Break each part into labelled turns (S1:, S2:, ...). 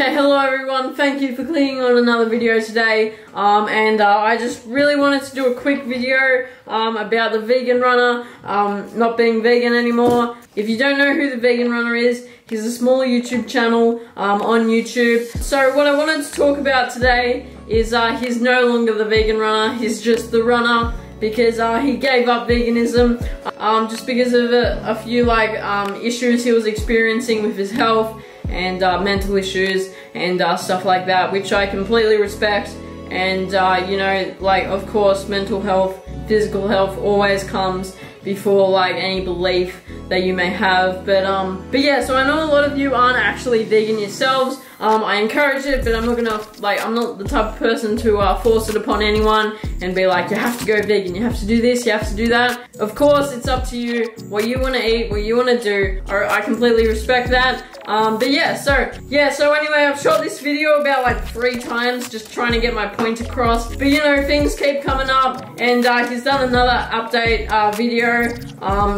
S1: Okay, hello everyone, thank you for clicking on another video today, I just really wanted to do a quick video about the vegan runner not being vegan anymore. If you don't know who the vegan runner is, he's a small YouTube channel on YouTube. So what I wanted to talk about today is he's no longer the vegan runner, he's just the runner, because he gave up veganism just because of a few issues he was experiencing with his health and mental issues and stuff like that, which I completely respect. And you know, of course, mental health, physical health always comes before any belief that you may have. But yeah, so I know a lot of you aren't actually vegan yourselves. I encourage it, but I'm not gonna I'm not the type of person to force it upon anyone and be like, you have to go vegan, you have to do this, you have to do that. Of course, it's up to you what you want to eat, what you want to do. I completely respect that. But yeah, so anyway, I've shot this video about 3 times just trying to get my point across. But you know, things keep coming up, and he's done another update video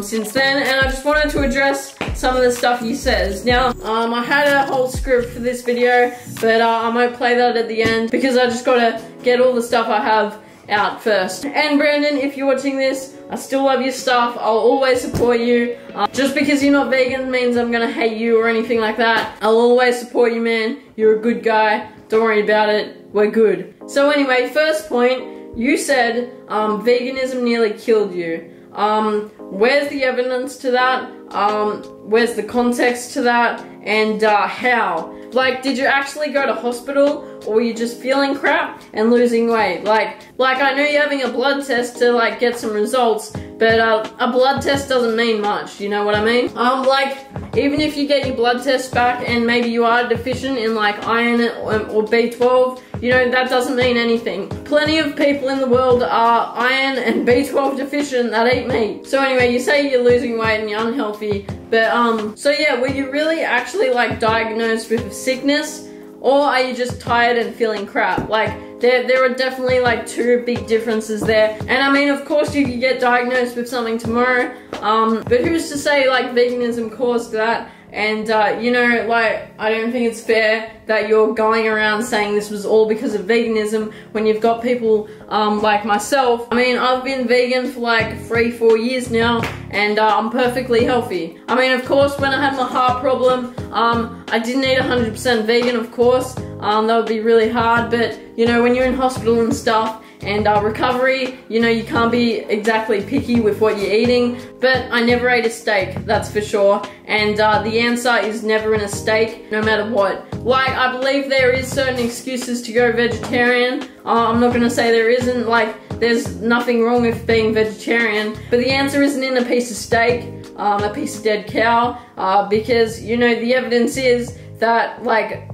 S1: since then, and I just wanted to address some of the stuff he says. Now, I had a whole script for this video, but I might play that at the end because I just gotta get all the stuff I have out first. And Brandon, if you're watching this, I still love your stuff. I'll always support you. Just because you're not vegan means I'm gonna hate you or anything like that. I'll always support you, man. You're a good guy. Don't worry about it. We're good. So anyway, first point, you said veganism nearly killed you. Where's the evidence to that? Where's the context to that? And how? Did you actually go to hospital, or were you just feeling crap and losing weight? I know you're having a blood test to get some results, but a blood test doesn't mean much, you know what I mean? Even if you get your blood test back and maybe you are deficient in iron or B12, you know, that doesn't mean anything. Plenty of people in the world are iron and B12 deficient that eat meat. So anyway, you say you're losing weight and you're unhealthy, but so yeah, were you really actually diagnosed with a sickness, or are you just tired and feeling crap? There are definitely 2 big differences there. And I mean, of course you could get diagnosed with something tomorrow, but who's to say veganism caused that? And you know, I don't think it's fair that you're going around saying this was all because of veganism when you've got people like myself. I mean, I've been vegan for 3-4 years now, and I'm perfectly healthy. I mean, of course, when I had my heart problem, I didn't eat 100% vegan, of course. That would be really hard, but you know, when you're in hospital and stuff, and recovery, you know, you can't be exactly picky with what you're eating. But I never ate a steak, that's for sure. And the answer is never in a steak, no matter what. I believe there is certain excuses to go vegetarian. I'm not gonna say there isn't, there's nothing wrong with being vegetarian. But the answer isn't in a piece of steak, a piece of dead cow, because, you know, the evidence is that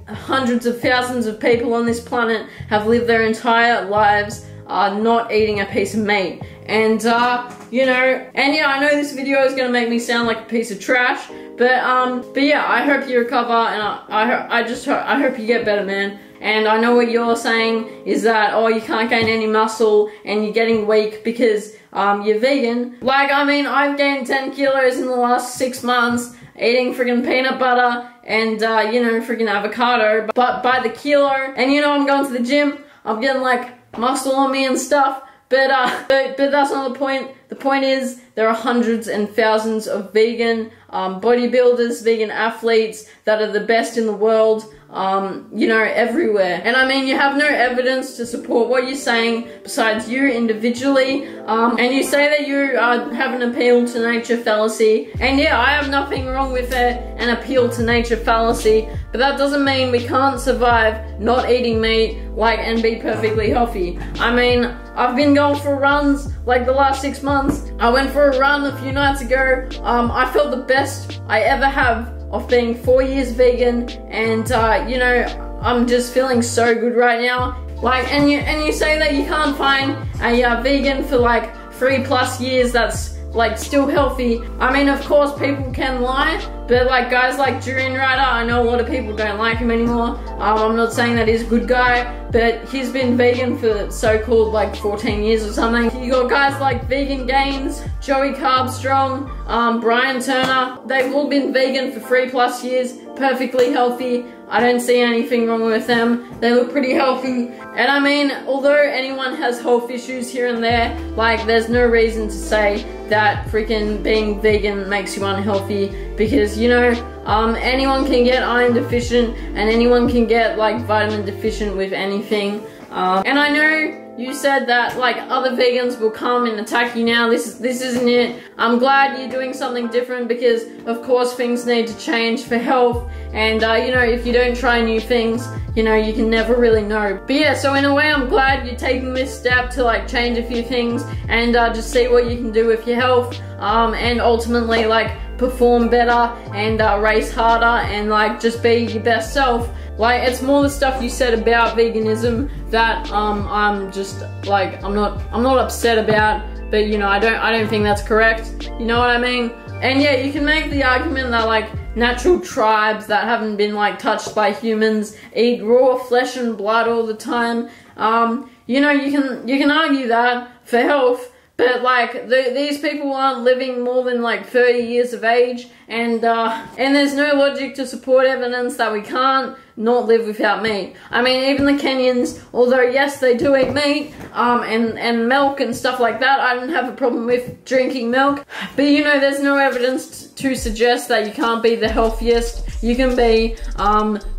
S1: hundreds of thousands of people on this planet have lived their entire lives not eating a piece of meat. And you know, and yeah, I know this video is gonna make me sound like a piece of trash, but yeah, I hope you recover, and I hope you get better, man. And I know what you're saying is that, oh, you can't gain any muscle and you're getting weak because you're vegan. I mean, I've gained 10 kilos in the last 6 months eating freaking peanut butter and you know, freaking avocado, but by the kilo. And you know, I'm going to the gym, I'm getting muscle on me and stuff, but that's not the point. The point is, there are hundreds and thousands of vegan bodybuilders, vegan athletes that are the best in the world, you know, everywhere. And I mean, you have no evidence to support what you're saying besides you individually, and you say that you have an appeal to nature fallacy, and yeah, I have nothing wrong with an appeal to nature fallacy, but that doesn't mean we can't survive not eating meat and be perfectly healthy. I mean, I've been going for runs the last 6 months. I went for a run a few nights ago. I felt the best I ever have of being 4 years vegan, and you know, I'm just feeling so good right now. And you say that you can't find a vegan for 3+ years that's still healthy. I mean, of course, people can lie, but guys like Durian Rider, I know a lot of people don't like him anymore. I'm not saying that he's a good guy, but he's been vegan for so-called 14 years or something. You got guys like Vegan Gains, Joey Carbstrong, Brian Turner. They've all been vegan for 3+ years, perfectly healthy. I don't see anything wrong with them. They look pretty healthy. And I mean, although anyone has health issues here and there, like there's no reason to say that freaking being vegan makes you unhealthy, because you know, anyone can get iron deficient and anyone can get like vitamin deficient with anything. And I know you said that like other vegans will come and attack you now. This isn't it. I'm glad you're doing something different, because of course things need to change for health, and you know, if you don't try new things, you know, you can never really know. But yeah, so in a way I'm glad you're taking this step to like change a few things and just see what you can do with your health, and ultimately like perform better and race harder and like just be your best self. Like, it's more the stuff you said about veganism that I'm just like I'm not upset about, but you know, I don't think that's correct. You know what I mean? And yeah, you can make the argument that like natural tribes that haven't been like touched by humans eat raw flesh and blood all the time. You know, you can argue that for health, but like these people aren't living more than like 30 years of age, and there's no logic to support evidence that we can't not live without meat. I mean, even the Kenyans, although yes, they do eat meat, and milk and stuff like that. I don't have a problem with drinking milk, but you know, there's no evidence to suggest that you can't be the healthiest you can be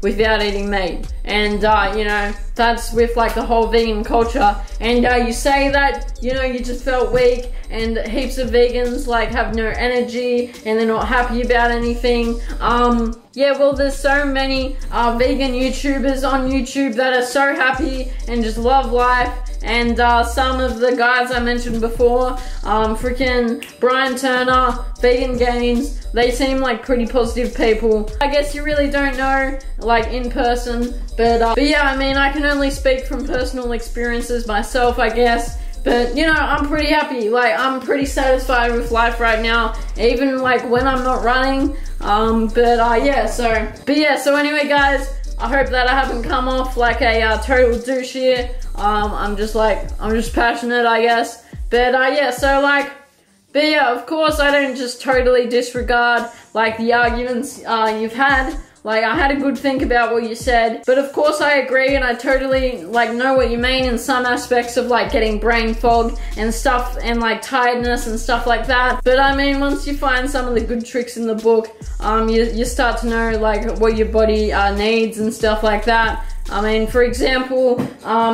S1: without eating meat. And you know, that's with like the whole vegan culture. And you say that, you know, you just felt weak, and heaps of vegans like have no energy and they're not happy about anything. Yeah, well, there's so many vegan YouTubers on YouTube that are so happy and just love life. And some of the guys I mentioned before, freaking Brian Turner, Vegan Gains, they seem like pretty positive people. I guess you really don't know like in person, but yeah, I mean, I can only speak from personal experiences myself, I guess. But you know, I'm pretty happy. Like, I'm pretty satisfied with life right now, even like when I'm not running. Yeah, so anyway guys, I hope that I haven't come off like a total douche here. I'm just passionate, I guess. But yeah, of course I don't just totally disregard like the arguments you've had. Like, I had a good think about what you said, but of course I agree, and I totally like know what you mean in some aspects of like getting brain fog and stuff, and like tiredness and stuff like that. But I mean, once you find some of the good tricks in the book, you start to know like what your body needs and stuff like that. I mean, for example,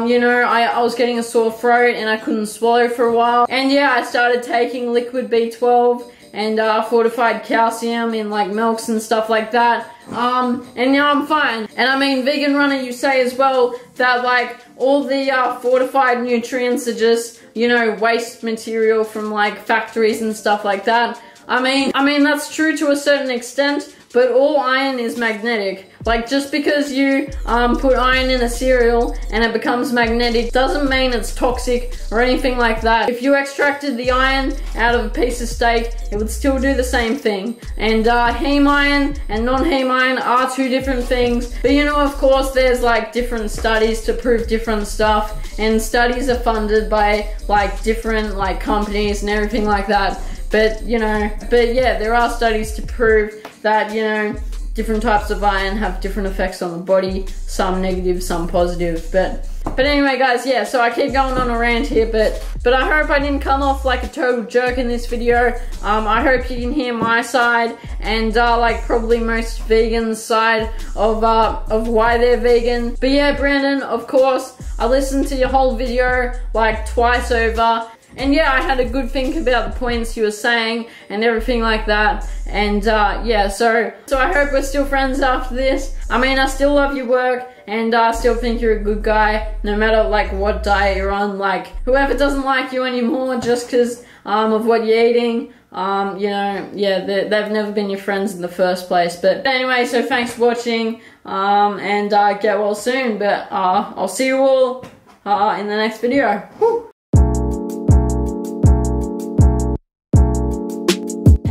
S1: you know, I was getting a sore throat and I couldn't swallow for a while, and yeah, I started taking liquid B12 and fortified calcium in like milks and stuff like that, and now I'm fine. And I mean, Vegan Runner, you say as well that like all the fortified nutrients are just, you know, waste material from like factories and stuff like that. I mean that's true to a certain extent, but all iron is magnetic. Like, just because you put iron in a cereal and it becomes magnetic doesn't mean it's toxic or anything like that. If you extracted the iron out of a piece of steak, it would still do the same thing. And heme iron and non-heme iron are two different things. But you know, of course, there's like different studies to prove different stuff, and studies are funded by like different like companies and everything like that. But you know, yeah, there are studies to prove that, you know, different types of iron have different effects on the body, some negative, some positive. But anyway guys, yeah, so I keep going on a rant here, but I hope I didn't come off like a total jerk in this video. I hope you can hear my side, and like probably most vegans' side of why they're vegan. But yeah, Brandon, of course, I listened to your whole video like twice over. And yeah, I had a good think about the points you were saying and everything like that. And yeah, so I hope we're still friends after this. I mean, I still love your work, and I still think you're a good guy, no matter like what diet you're on. Like, whoever doesn't like you anymore just because of what you're eating, you know, yeah, they've never been your friends in the first place. But anyway, so thanks for watching, and get well soon. But I'll see you all in the next video. Woo!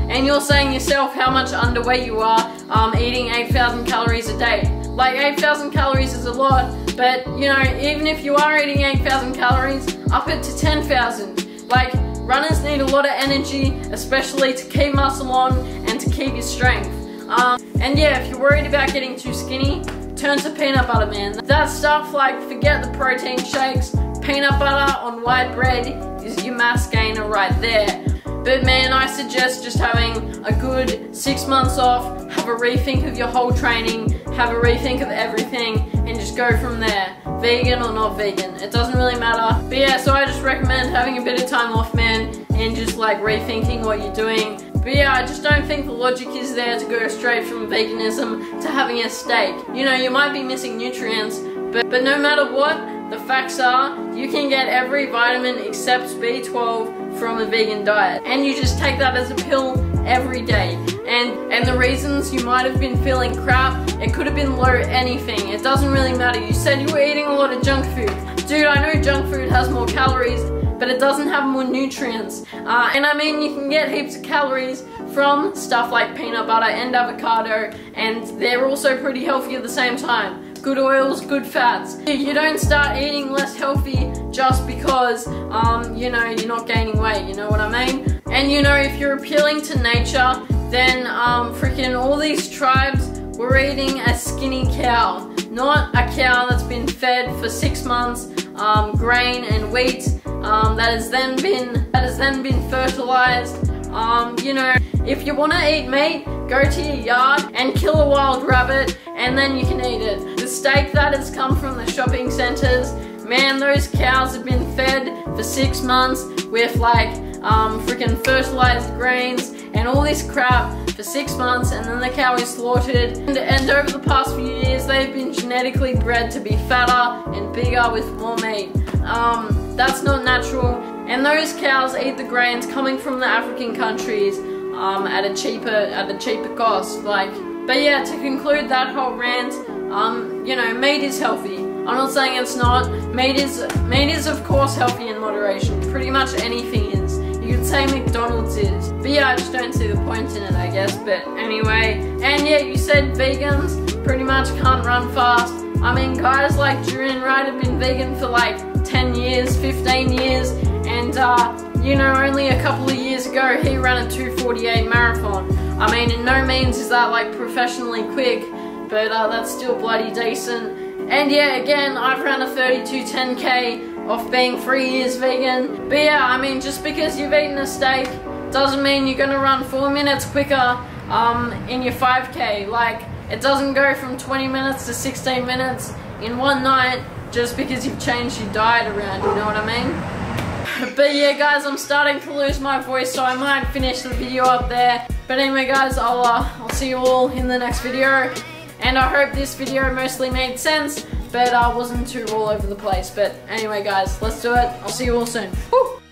S1: And you're saying yourself how much underweight you are eating 8,000 calories a day. Like, 8,000 calories is a lot, but you know, even if you are eating 8,000 calories, up it to 10,000. Like, runners need a lot of energy, especially to keep muscle on and to keep your strength. And yeah, if you're worried about getting too skinny, turn to peanut butter, man. That stuff, like, forget the protein shakes. Peanut butter on white bread is your mass gainer right there. But man, I suggest just having a good 6 months off, have a rethink of your whole training, have a rethink of everything, and just go from there. Vegan or not vegan, it doesn't really matter. But yeah, so I just recommend having a bit of time off, man, and just like rethinking what you're doing. But yeah, I just don't think the logic is there to go straight from veganism to having a steak. You know, you might be missing nutrients, but no matter what, the facts are, you can get every vitamin except B12 from a vegan diet. And you just take that as a pill every day. And the reasons you might have been feeling crap, it could have been low anything. It doesn't really matter. You said you were eating a lot of junk food. Dude, I know junk food has more calories, but it doesn't have more nutrients. And I mean, you can get heaps of calories from stuff like peanut butter and avocado, and they're also pretty healthy at the same time. Good oils, good fats. You don't start eating less healthy just because, you know, you're not gaining weight, you know what I mean? And you know, if you're appealing to nature, then freaking all these tribes were eating a skinny cow, not a cow that's been fed for 6 months, grain and wheat, that has then been fertilized. You know, if you want to eat meat, go to your yard and kill a wild rabbit, and then you can eat it. The steak that has come from the shopping centers, man, those cows have been fed for 6 months with like freaking fertilized grains and all this crap for 6 months, and then the cow is slaughtered. And over the past few years, they've been genetically bred to be fatter and bigger with more meat. That's not natural. And those cows eat the grains coming from the African countries at a cheaper cost. But yeah, to conclude that whole rant, you know, meat is healthy. I'm not saying it's not. Meat is of course healthy in moderation. Pretty much anything is. You could say McDonald's is. But yeah, I just don't see the point in it, I guess. But anyway, and yeah, you said vegans pretty much can't run fast. I mean, guys like Duran Wright have been vegan for like 10 years, 15 years, and you know, only a couple of years ago he ran a 2:48 marathon. I mean, in no means is that like professionally quick, but that's still bloody decent. And yeah, again, I've ran a 32:10K off being 3 years vegan. But yeah, I mean, just because you've eaten a steak doesn't mean you're gonna run 4 minutes quicker in your 5K. Like, it doesn't go from 20 minutes to 16 minutes in one night just because you've changed your diet around, you know what I mean? But yeah, guys, I'm starting to lose my voice, so I might finish the video up there. But anyway, guys, I'll see you all in the next video. And I hope this video mostly made sense, but I wasn't too all over the place. But anyway, guys, let's do it. I'll see you all soon. Woo!